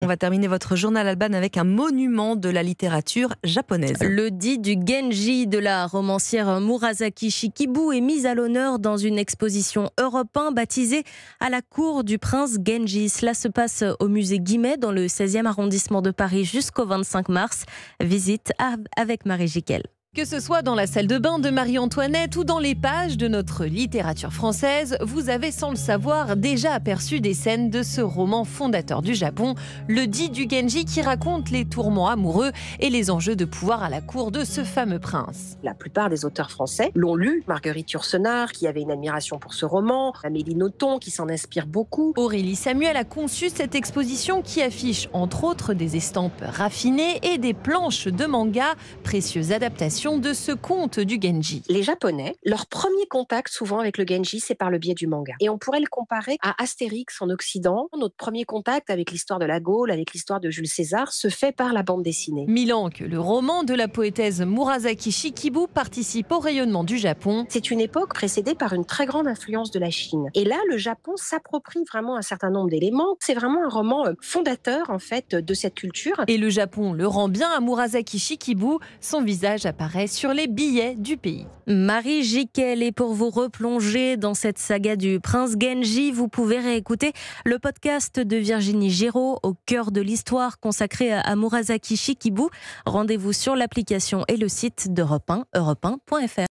va terminer votre journal Alban avec un monument de la littérature japonaise. Le dit du Genji de la romancière Murasaki Shikibu est mis à l'honneur dans une exposition Europe 1 baptisée à la cour du prince Genji. Cela se passe au musée Guimet dans le 16e arrondissement de Paris jusqu'au 25 mars. Visite avec Marie Jiquel. Que ce soit dans la salle de bain de Marie-Antoinette ou dans les pages de notre littérature française, vous avez sans le savoir déjà aperçu des scènes de ce roman fondateur du Japon, le dit du Genji, qui raconte les tourments amoureux et les enjeux de pouvoir à la cour de ce fameux prince. La plupart des auteurs français l'ont lu. Marguerite Yourcenar, qui avait une admiration pour ce roman, Amélie Nothomb, qui s'en inspire beaucoup. Aurélie Samuel a conçu cette exposition qui affiche entre autres des estampes raffinées et des planches de manga, précieuses adaptations de ce conte du Genji. Les Japonais, leur premier contact souvent avec le Genji, c'est par le biais du manga. Et on pourrait le comparer à Astérix en Occident. Notre premier contact avec l'histoire de la Gaule, avec l'histoire de Jules César, se fait par la bande dessinée. 1000 ans que le roman de la poétesse Murasaki Shikibu participe au rayonnement du Japon. C'est une époque précédée par une très grande influence de la Chine. Et là, le Japon s'approprie vraiment un certain nombre d'éléments. C'est vraiment un roman fondateur, en fait, de cette culture. Et le Japon le rend bien à Murasaki Shikibu. Son visage apparaît sur les billets du pays. Marie Jiquel, et pour vous replonger dans cette saga du prince Genji, vous pouvez réécouter le podcast de Virginie Giraud, Au cœur de l'histoire, consacré à Murasaki Shikibu. Rendez-vous sur l'application et le site d'Europe 1, europe1.fr.